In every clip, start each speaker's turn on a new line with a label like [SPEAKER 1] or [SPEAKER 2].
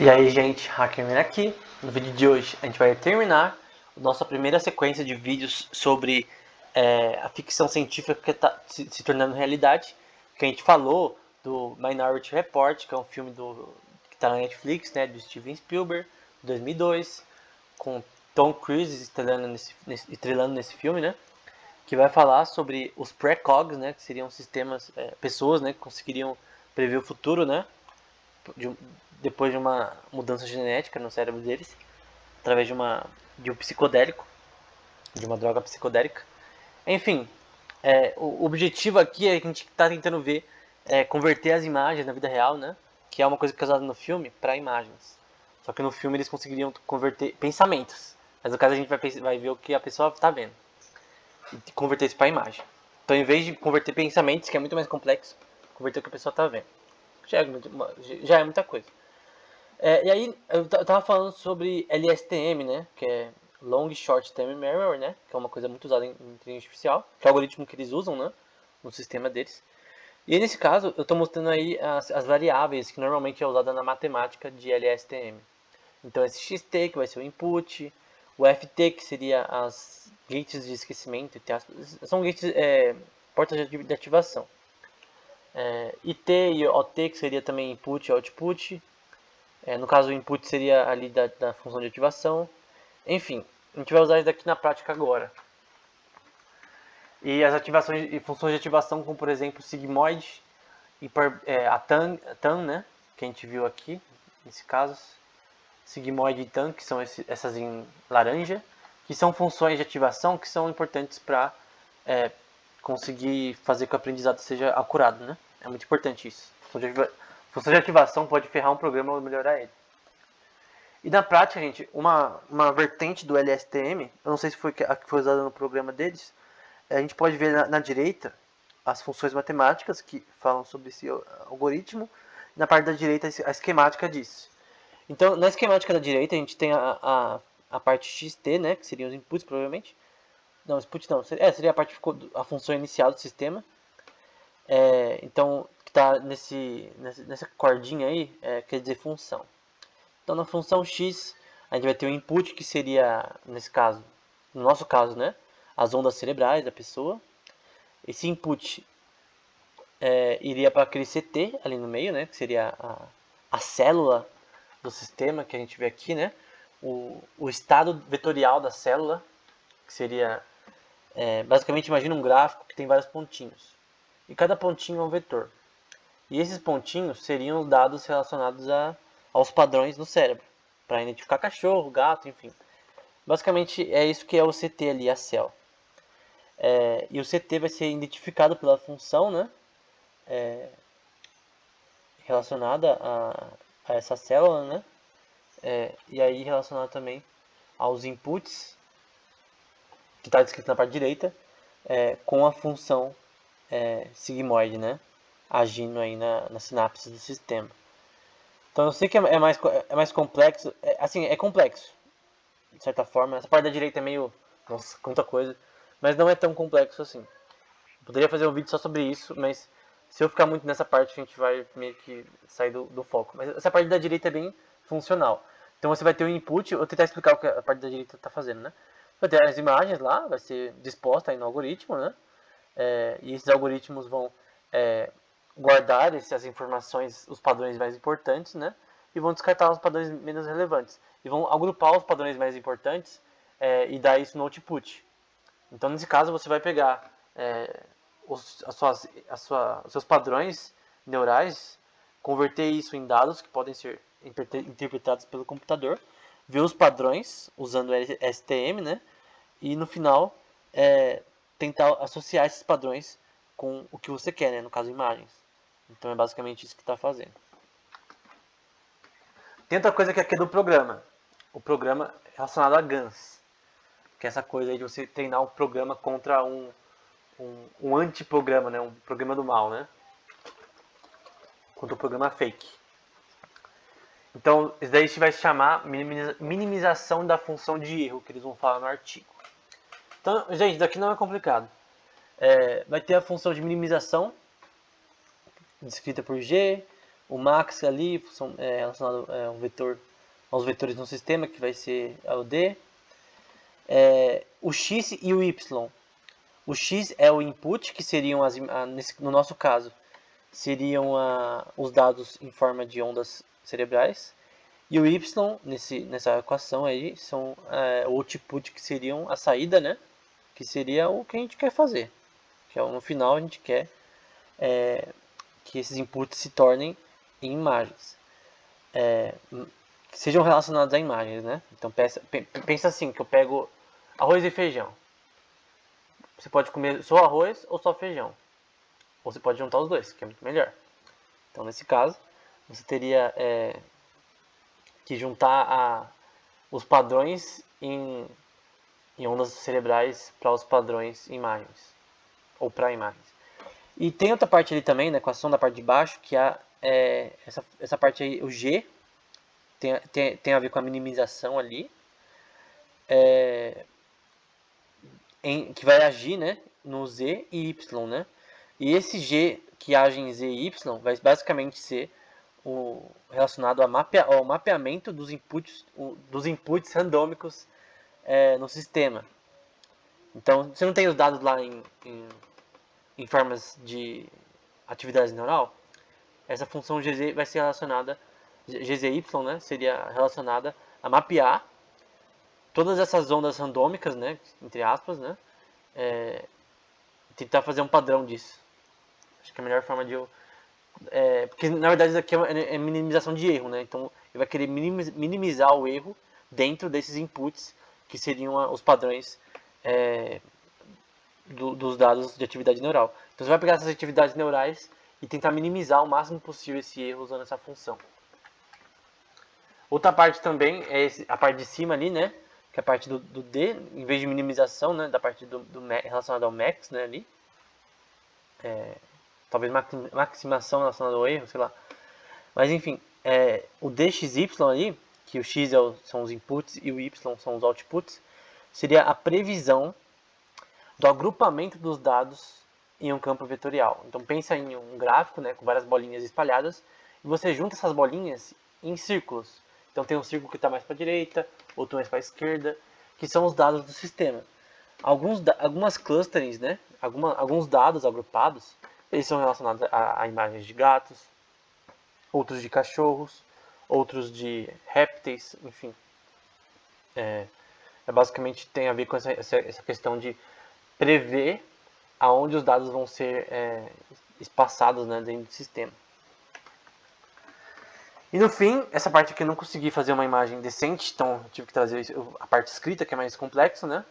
[SPEAKER 1] E aí, gente, Hackerman aqui. No vídeo de hoje a gente vai terminar a nossa primeira sequência de vídeos sobre a ficção científica que está se tornando realidade. Que a gente falou do Minority Report, que é um filme que está na Netflix, né, do Steven Spielberg, de 2002, com Tom Cruise estrelando nesse filme, né, que vai falar sobre os precogs, né, que seriam sistemas, pessoas, né, que conseguiriam prever o futuro, né, de, depois de uma mudança genética no cérebro deles, através de um psicodélico, de uma droga psicodélica. Enfim, o objetivo aqui é que a gente está tentando ver converter as imagens na vida real, né? Que é uma coisa que é usada no filme para imagens. Só que no filme eles conseguiriam converter pensamentos. Mas no caso a gente vai ver o que a pessoa está vendo e converter isso para imagem. Então, em vez de converter pensamentos, que é muito mais complexo, converter o que a pessoa está vendo. Já é muita coisa. E aí, eu tava falando sobre LSTM, né? Que é Long Short Term Memory, né? Que é uma coisa muito usada em inteligência artificial, que é o algoritmo que eles usam, né? No sistema deles. E aí, nesse caso, eu estou mostrando aí as variáveis que normalmente é usada na matemática de LSTM. Então, esse XT, que vai ser o input, o FT, que seria as gates de esquecimento, são gates, portas de ativação. IT e OT, que seria também input e output. No caso, o input seria ali da função de ativação. Enfim, a gente vai usar isso daqui na prática agora. E as ativações e funções de ativação, como por exemplo, sigmoid e a tan, né, que a gente viu aqui, nesse caso, sigmoid e tan, que são essas em laranja, que são funções de ativação que são importantes para conseguir fazer que o aprendizado seja acurado, né? É muito importante isso. Função de ativação pode ferrar um programa ou melhorar ele. E na prática, gente, uma vertente do LSTM, eu não sei se foi a que foi usada no programa deles, a gente pode ver na direita as funções matemáticas que falam sobre esse algoritmo, e na parte da direita a esquemática disso. Então, na esquemática da direita a gente tem a parte XT, né, que seriam os inputs provavelmente. Não, input não, seria a função inicial do sistema. Então, que está nessa cordinha aí, quer dizer função. Então, na função x, a gente vai ter o input, que seria, no nosso caso, né, as ondas cerebrais da pessoa. Esse input iria para aquele CT ali no meio, né, que seria a célula do sistema que a gente vê aqui, né, o estado vetorial da célula, que seria, basicamente, imagina um gráfico que tem vários pontinhos. E cada pontinho é um vetor. E esses pontinhos seriam os dados relacionados aos padrões no cérebro, para identificar cachorro, gato, enfim. Basicamente é isso que é o CT ali, a cell. E o CT vai ser identificado pela função, né, relacionada a essa célula, né, e aí relacionado também aos inputs, que está descrito na parte direita, com a função sigmoide, né, agindo aí na sinapse do sistema. Então eu sei que é mais complexo, assim, é complexo, de certa forma. Essa parte da direita é meio, nossa, quanta coisa, mas não é tão complexo assim. Eu poderia fazer um vídeo só sobre isso, mas se eu ficar muito nessa parte, a gente vai meio que sair do foco. Mas essa parte da direita é bem funcional. Então você vai ter o input, eu vou tentar explicar o que a parte da direita está fazendo, né? Vai ter as imagens lá, vai ser disposta aí no algoritmo, né? E esses algoritmos vão guardar essas informações, os padrões mais importantes, né? E vão descartar os padrões menos relevantes. E vão agrupar os padrões mais importantes e dar isso no output. Então, nesse caso, você vai pegar os seus padrões neurais, converter isso em dados que podem ser interpretados pelo computador, ver os padrões usando STM, né? E no final, tentar associar esses padrões com o que você quer, né? No caso, imagens. Então, é basicamente isso que está fazendo. Tem outra coisa que aqui é do programa. O programa relacionado a GANs. Que é essa coisa aí de você treinar um programa contra um antiprograma, né? Um programa do mal, né? Contra um programa fake. Então, isso daí vai se chamar minimização da função de erro, que eles vão falar no artigo. Então, gente, isso daqui não é complicado. Vai ter a função de minimização, descrita por G, O max ali relacionado aos vetores no sistema, que vai ser o D. O x e o y. O x é o input, que seriam, no nosso caso, seriam os dados em forma de ondas cerebrais. E o y, nessa equação aí, são o output, que seriam a saída, né? Que seria o que a gente quer fazer. Que no final a gente quer que esses inputs se tornem em imagens. Que sejam relacionados a imagens, né? Então pensa assim, que eu pego arroz e feijão. Você pode comer só arroz ou só feijão. Ou você pode juntar os dois, que é muito melhor. Então nesse caso, você teria que juntar os padrões em ondas cerebrais para os padrões em imagens. Ou para imagens. E tem outra parte ali também, na equação da parte de baixo, que essa parte aí, o G, tem a ver com a minimização ali, que vai agir, né, no Z e Y, né? E esse G que age em Z e Y vai basicamente ser relacionado ao mapeamento dos inputs randômicos no sistema. Então, você não tem os dados lá em formas de atividade neural? Essa função GZ vai ser relacionada, GZY, né, seria relacionada a mapear todas essas ondas randômicas, né, entre aspas, né, tentar fazer um padrão disso. Acho que é a melhor forma de eu... porque na verdade isso aqui é minimização de erro, né, então ele vai querer minimizar o erro dentro desses inputs, que seriam os padrões dos dados de atividade neural. Então você vai pegar essas atividades neurais e tentar minimizar o máximo possível esse erro usando essa função. Outra parte também é a parte de cima ali, né? Que é a parte do D, em vez de minimização, né? Da parte relacionada ao max, né? Ali. Talvez maximização relacionada ao erro, sei lá. Mas enfim, o DXY ali, que o X são os inputs e o Y são os outputs, seria a previsão do agrupamento dos dados em um campo vetorial. Então pensa em um gráfico, né, com várias bolinhas espalhadas, e você junta essas bolinhas em círculos. Então tem um círculo que está mais para a direita, outro mais para a esquerda, que são os dados do sistema. Algumas clusterings, né, alguns dados agrupados, eles são relacionados a imagens de gatos, outros de cachorros, outros de répteis, enfim. Basicamente tem a ver com essa questão de prever aonde os dados vão ser espaçados, né, dentro do sistema. E no fim, essa parte aqui eu não consegui fazer uma imagem decente, então eu tive que trazer a parte escrita, que é mais complexa, né?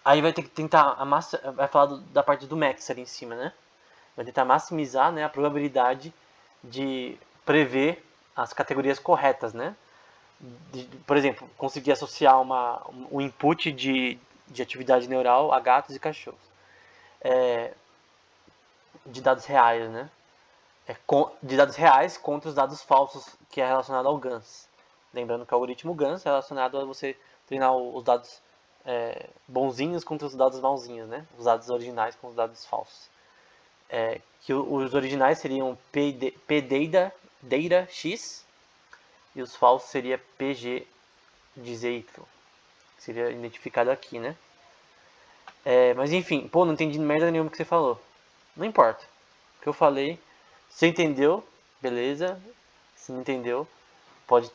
[SPEAKER 1] Aí vai ter que tentar vai falar da parte do max ali em cima, né? Vai tentar maximizar, né, a probabilidade de prever as categorias corretas, né? Por exemplo, conseguir associar um input de atividade neural a gatos e cachorros. De dados reais, né? De dados reais contra os dados falsos, que é relacionado ao GANs. Lembrando que o algoritmo GANs é relacionado a você treinar os dados bonzinhos contra os dados malzinhos, né? Os dados originais com os dados falsos. Que os originais seriam pdata x e os falsos seria pg de zy, que seria identificado aqui, né? Mas enfim, não entendi merda nenhuma que você falou. Não importa. O que eu falei, você entendeu, beleza. Se não entendeu, pode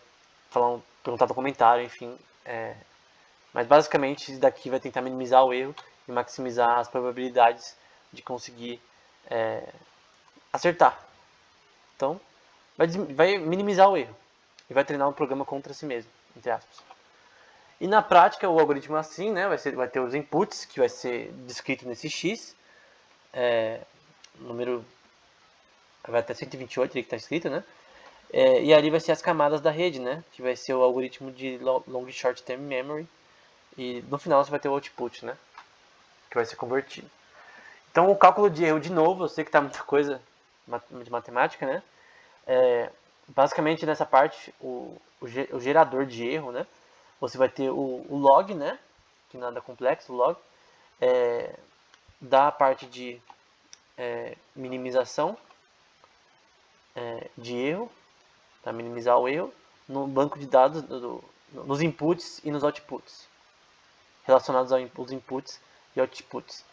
[SPEAKER 1] perguntar no comentário, enfim. Mas basicamente isso daqui vai tentar minimizar o erro e maximizar as probabilidades de conseguir acertar. Então, vai minimizar o erro e vai treinar um programa contra si mesmo, entre aspas. E na prática, o algoritmo é assim, né? Vai ter os inputs, que vai ser descrito nesse x. Número vai até 128 ali que está escrito, né? E ali vai ser as camadas da rede, né? Que vai ser o algoritmo de long short term memory. E no final você vai ter o output, né? Que vai ser convertido. Então o cálculo de erro, de novo, eu sei que tá muita coisa de matemática, né? Basicamente nessa parte, o gerador de erro, né? Você vai ter o log, né? Que nada complexo, o log. Da parte de minimização, de erro, para minimizar o erro, no banco de dados, nos inputs e nos outputs, relacionados aos inputs e outputs.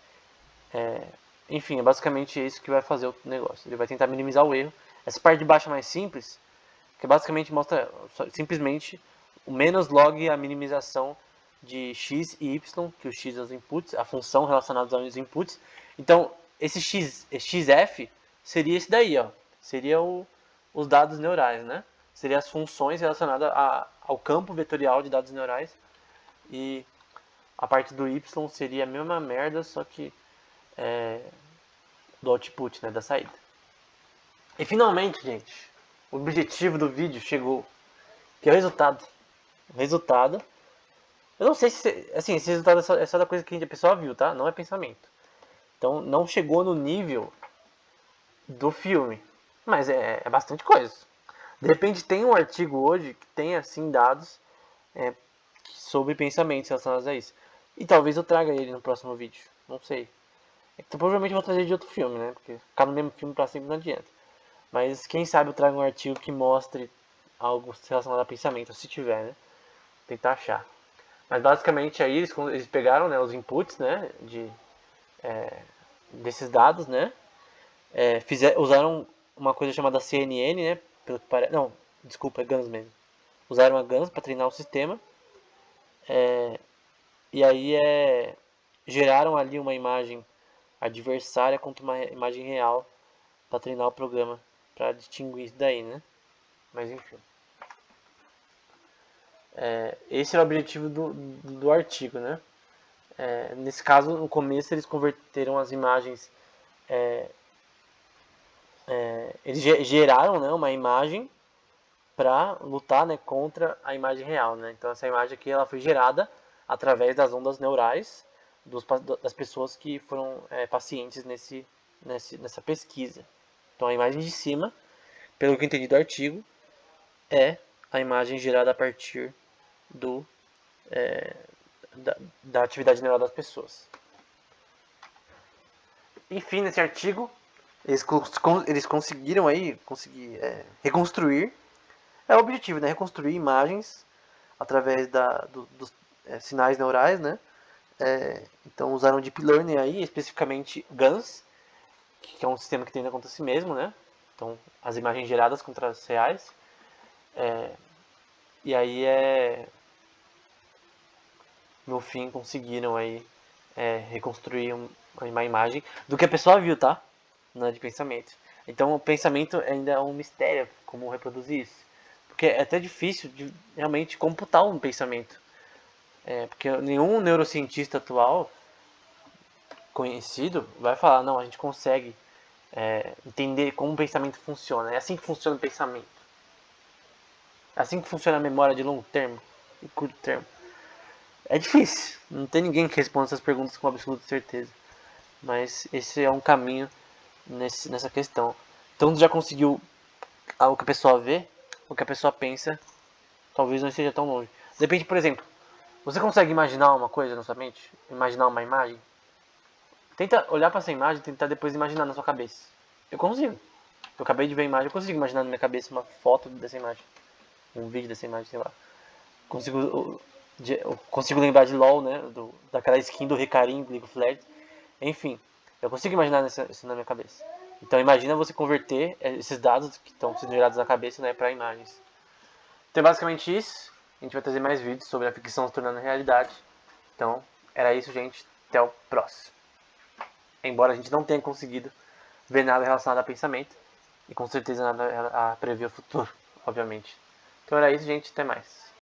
[SPEAKER 1] Enfim, é basicamente isso que vai fazer o negócio. Ele vai tentar minimizar o erro. Essa parte de baixo é mais simples, que basicamente mostra simplesmente o menos log a minimização de x e y, que o x é os inputs, a função relacionada aos inputs. Então, esse xf seria esse daí, ó. Seria os dados neurais, né? Seria as funções relacionadas ao campo vetorial de dados neurais. E a parte do y seria a mesma merda, só que do output, né, da saída. E finalmente, gente, o objetivo do vídeo chegou, que é o resultado. O resultado, eu não sei se, assim, esse resultado é só da coisa que a pessoa viu, tá? Não é pensamento. Então, não chegou no nível do filme, mas é bastante coisa. De repente, tem um artigo hoje que tem, assim, dados sobre pensamentos relacionados a isso. E talvez eu traga ele no próximo vídeo, não sei. Então, provavelmente eu vou trazer de outro filme, né? Porque ficar no mesmo filme pra sempre não adianta. Mas quem sabe eu trago um artigo que mostre algo relacionado a pensamento, se tiver, né? Tentar achar. Mas basicamente aí eles pegaram, né, os inputs, né, desses dados, né? Usaram uma coisa chamada CNN, né? Pelo que parece. Não, desculpa, é GANs mesmo. Usaram a GANs para treinar o sistema. E aí geraram ali uma imagem adversária contra uma imagem real para treinar o programa, para distinguir isso daí, né? Mas enfim. Esse é o objetivo do artigo, né? Nesse caso, no começo, eles converteram as imagens. Eles geraram, né, uma imagem para lutar, né, contra a imagem real, né? Então essa imagem aqui ela foi gerada através das ondas neurais das pessoas que foram pacientes nessa pesquisa. Então a imagem de cima, pelo que eu entendi do artigo, é a imagem gerada a partir da atividade neural das pessoas. Enfim, nesse artigo, eles conseguiram aí reconstruir. É o objetivo, né? Reconstruir imagens através dos sinais neurais, né? Então usaram Deep Learning aí, especificamente GANs, que é um sistema que treina contra si mesmo, né? Então as imagens geradas contra as reais. E aí no fim conseguiram aí reconstruir uma imagem do que a pessoa viu, tá? Não é de pensamento. Então o pensamento ainda é um mistério, como reproduzir isso. Porque é até difícil de realmente computar um pensamento. Porque nenhum neurocientista atual conhecido vai falar, não, a gente consegue entender como o pensamento funciona. É assim que funciona o pensamento. É assim que funciona a memória de longo termo e curto termo. É difícil. Não tem ninguém que responda essas perguntas com absoluta certeza. Mas esse é um caminho nessa questão. Então você já conseguiu o que a pessoa vê, o que a pessoa pensa, talvez não esteja tão longe. Depende, por exemplo, você consegue imaginar uma coisa na sua mente? Imaginar uma imagem? Tenta olhar para essa imagem e tentar depois imaginar na sua cabeça. Eu consigo. Eu acabei de ver a imagem, eu consigo imaginar na minha cabeça uma foto dessa imagem. Um vídeo dessa imagem, sei lá. Eu consigo lembrar de LOL, né? Daquela skin do Recarim do League of Legends. Enfim, eu consigo imaginar isso na minha cabeça. Então imagina você converter esses dados que estão sendo gerados na cabeça, né, para imagens. Então é basicamente isso. A gente vai trazer mais vídeos sobre a ficção se tornando realidade. Então, era isso, gente. Até o próximo. Embora a gente não tenha conseguido ver nada relacionado a pensamento. E com certeza nada a prever o futuro, obviamente. Então era isso, gente. Até mais.